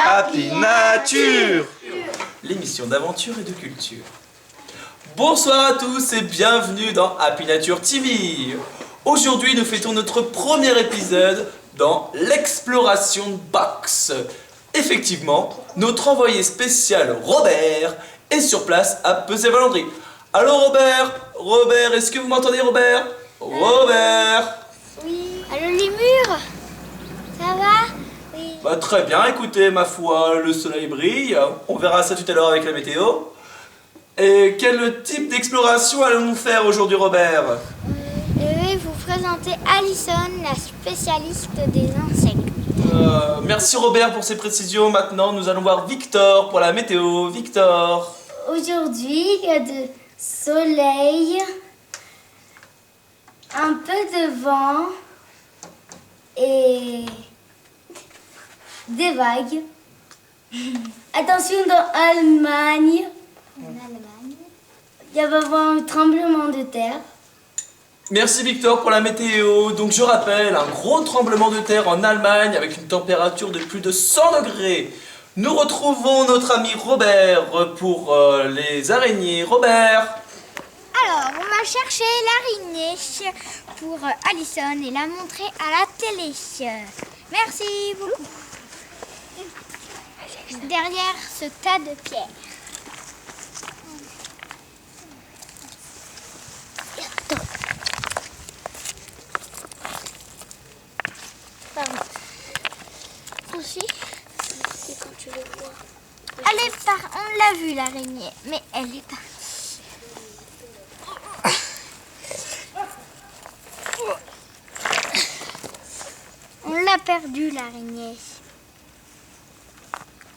Happy Nature, l'émission d'aventure et de culture. Bonsoir à tous et bienvenue dans Happy Nature TV. Aujourd'hui, nous fêtons notre premier épisode dans l'exploration box. Effectivement, notre envoyé spécial Robert est sur place à Pesé-Valandry. Allô Robert, est-ce que vous m'entendez Robert? Oui. Allô les murs? Ça va? Oui. Bah, très bien, écoutez, ma foi, le soleil brille, on verra ça tout à l'heure avec la météo. Et quel type d'exploration allons-nous faire aujourd'hui, Robert? Je vais vous présenter Alison, la spécialiste des insectes. Merci Robert pour ces précisions. Maintenant, nous allons voir Victor pour la météo. Victor. Aujourd'hui, il y a du soleil, un peu de vent et des vagues. Attention, dans Allemagne, il va y avoir un tremblement de terre. Merci Victor pour la météo. Donc je rappelle, un gros tremblement de terre en Allemagne avec une température de plus de 100 degrés. Nous retrouvons notre ami Robert pour les araignées. Robert. Alors, on va chercher l'araignée pour Alison et la montrer à la télé. Merci beaucoup. Derrière ce tas de pierres. Pardon. Aussi, c'est quand tu le vois. Elle est on l'a vu l'araignée, mais elle est partie. On l'a perdu l'araignée.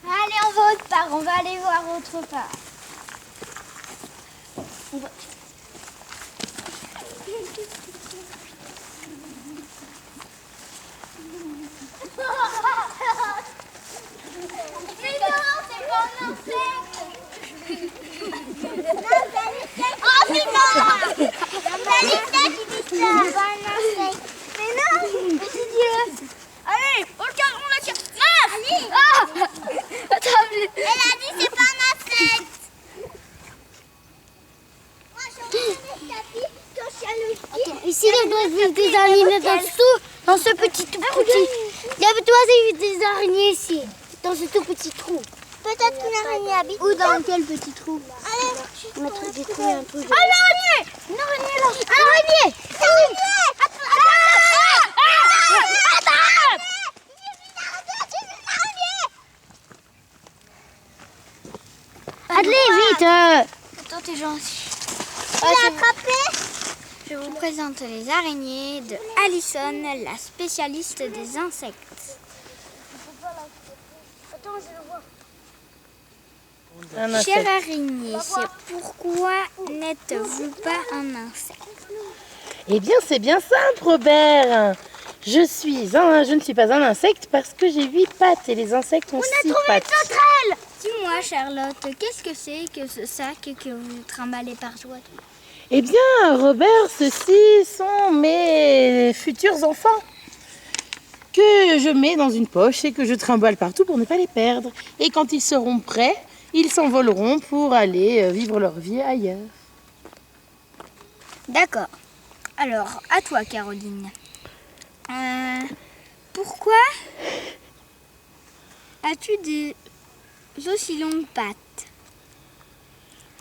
Allez, on va autre part, on va aller voir autre part. On va... Mais non, c'est pas un insecte. Oh, c'est non. C'est Alissa qui dit ça. C'est pas un insecte. Mais non, mais c'est Dieu. Allez, regarde, on la tire. Ah, allez. Ah. Attends, elle a dit c'est pas un insecte. Moi, je suis avec ta fille quand je suis à l'autre. Ici, il doit vivre des araignées dans ce petit tout petit. Il y doit vivre des araignées ici, dans ce tout petit trou. Peut-être qu'une araignée habite. Ou dans quel petit trou? Allez, mettre des trous et un trou. Ah, l'araignée! Une araignée là! Araignée! Adley, vite! Attends, t'es gentil. Tu l'as attrapé? Je vous présente les araignées de Alison, la spécialiste des insectes. Attends, je le vois. Chère araignée, pourquoi n'êtes-vous pas un insecte? Eh bien, c'est bien simple, Robert. Je ne suis pas un insecte parce que j'ai 8 pattes et les insectes ont 6 pattes. Sauterelle! Dis-moi, Charlotte, qu'est-ce que c'est que ce sac que vous trimballez partout? Eh bien, Robert, ceux-ci sont mes futurs enfants que je mets dans une poche et que je trimballe partout pour ne pas les perdre. Et quand ils seront prêts, ils s'envoleront pour aller vivre leur vie ailleurs. D'accord. Alors, à toi, Caroline. Pourquoi as-tu des aussi longues pattes?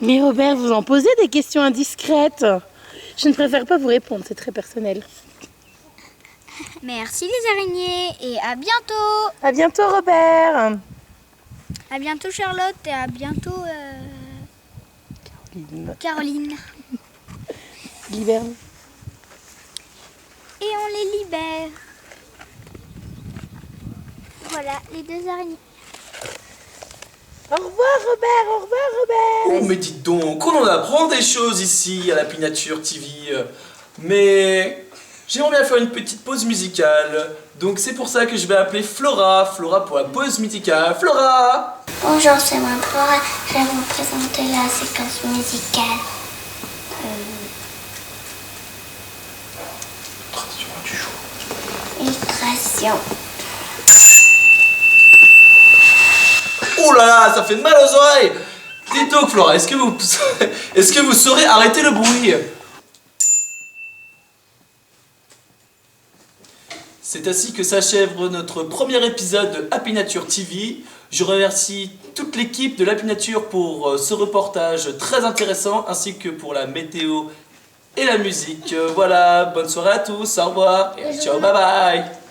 Mais Robert, vous en posez des questions indiscrètes. Je ne préfère pas vous répondre, c'est très personnel. Merci les araignées et à bientôt. À bientôt, Robert. À bientôt, Charlotte, et à bientôt, Caroline. Libère-nous. Et on les libère. Voilà, les deux araignées. Au revoir, Robert, au revoir, Robert. Oh, mais dites donc, on en apprend des choses ici à la Happy Nature TV. Mais j'aimerais bien faire une petite pause musicale. Donc c'est pour ça que je vais appeler Flora. Flora pour la pause musicale. Flora! Bonjour, c'est moi Flora. Je vais vous présenter la séquence musicale. Illustration. Oh là là, ça fait mal aux oreilles. Dites donc Flora, est-ce que vous saurez arrêter le bruit? C'est ainsi que s'achève notre premier épisode de Happy Nature TV. Je remercie toute l'équipe de l'Happy Nature pour ce reportage très intéressant, ainsi que pour la météo et la musique. Voilà, bonne soirée à tous, au revoir et ciao, bye bye.